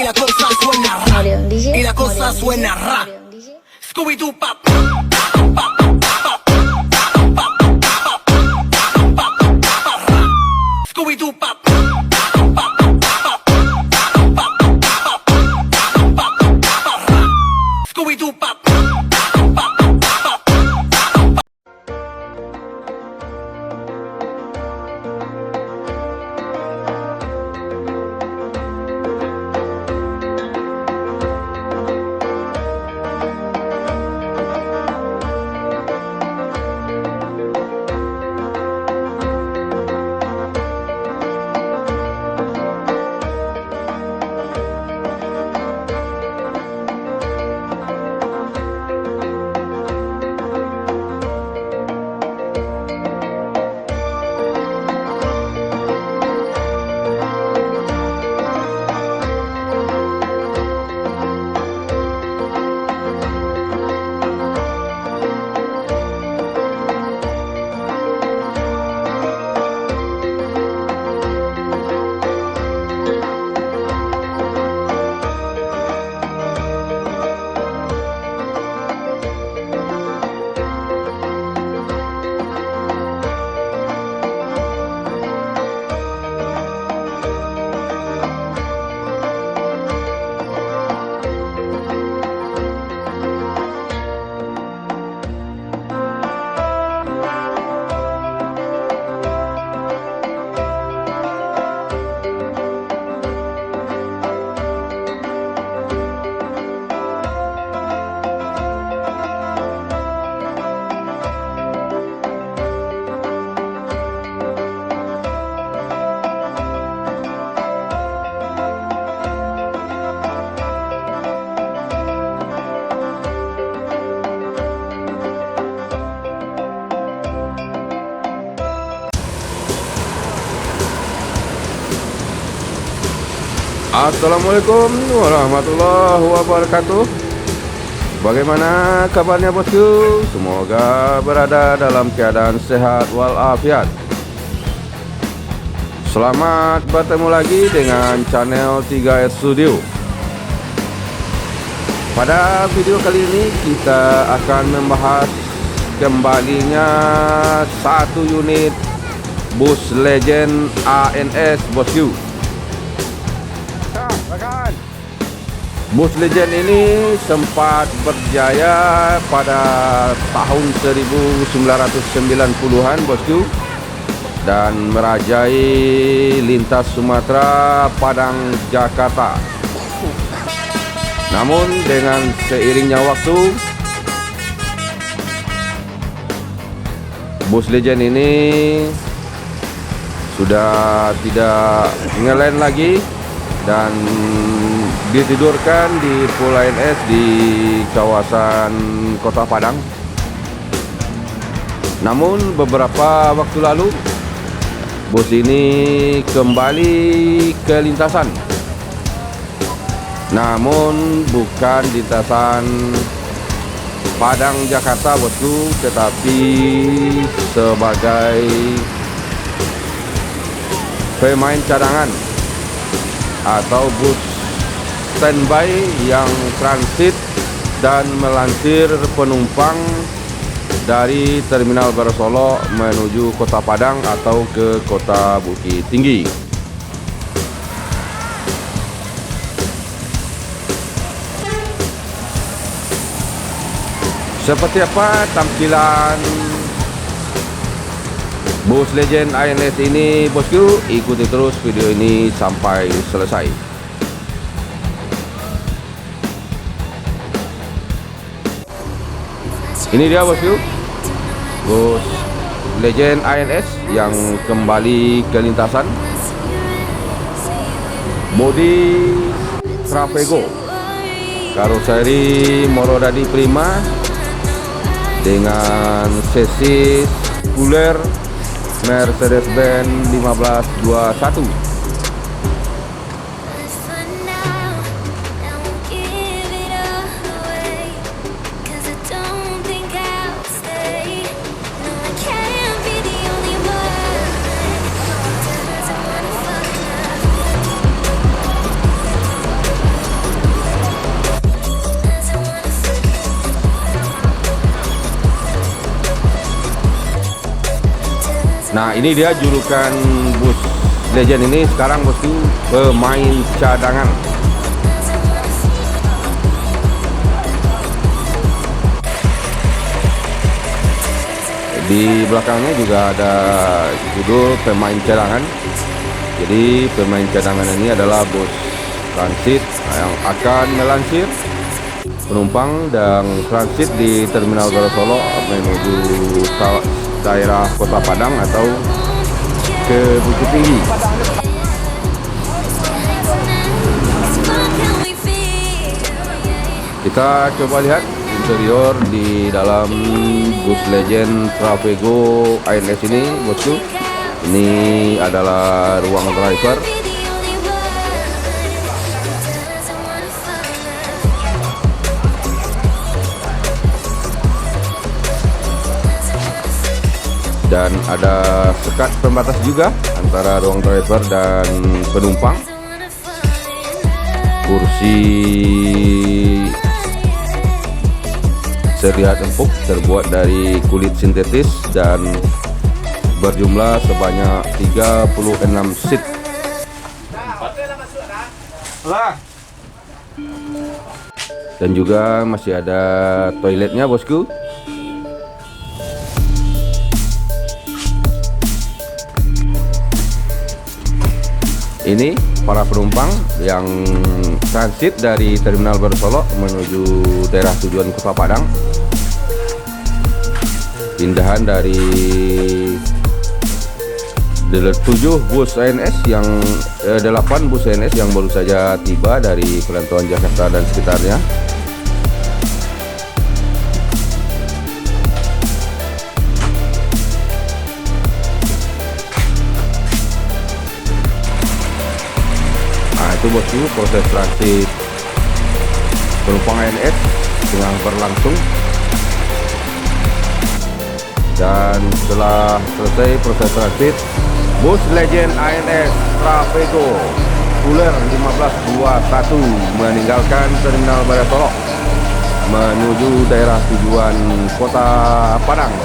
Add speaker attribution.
Speaker 1: la cosa suena ra, y la cosa suena ra. Scooby-Doo pop. Scooby-Doo pop. Scooby-Doo pop.
Speaker 2: Assalamualaikum warahmatullahi wabarakatuh. Bagaimana kabarnya bosku? Semoga berada dalam keadaan sehat walafiat. Selamat bertemu lagi dengan channel 3S Studio. Pada video kali ini kita akan membahas kembalinya satu unit bus legend ANS bosku. Bus legend ini sempat berjaya pada tahun 1990-an bosku, dan merajai lintas Sumatera, Padang, Jakarta. Namun dengan seiringnya waktu, bus legend ini sudah tidak ngelain lagi dan ditidurkan di Pool ANS di kawasan Kota Padang. Namun beberapa waktu lalu bus ini kembali ke lintasan, namun bukan lintasan Padang Jakarta bosku, tetapi sebagai pemain cadangan atau bus standby yang transit dan melantir penumpang dari Terminal Baru Solo menuju Kota Padang atau ke Kota Bukit Tinggi. Seperti apa tampilan bus legend ANS ini bosku? Ikuti terus video ini sampai selesai. Ini dia bosku, bus legend ANS yang kembali ke lintasan. Bodi Trafego, karoseri Morodadi Prima dengan chassis Cooler Mercedes-Benz 1521. Nah, ini dia julukan bus Legend ini sekarang bosku, pemain cadangan. Di belakangnya juga ada judul pemain cadangan. Jadi pemain cadangan ini adalah bus transit yang akan melansir penumpang dan transit di Terminal Baru Solo menuju daerah Kota Padang atau ke Bukit Tinggi. Kita coba lihat interior di dalam bus Legend Travego ANS ini, bosku. Ini adalah ruang driver. Dan ada sekat pembatas juga antara ruang driver dan penumpang. Kursi terlihat empuk, terbuat dari kulit sintetis dan berjumlah sebanyak 36 seat. Dan juga masih ada toiletnya, bosku. Ini para penumpang yang transit dari Terminal Baru Solo menuju daerah tujuan Kota Padang. Pindahan dari 7 bus ANS yang 8 bus ANS yang baru saja tiba dari Perantauan Jakarta dan sekitarnya. Itu bosku, proses transit penumpang ANS tengah berlangsung, dan setelah selesai proses transit, bus Legend ANS Travego Kuler 1521 meninggalkan Terminal Baru Solo menuju daerah tujuan Kota Padang.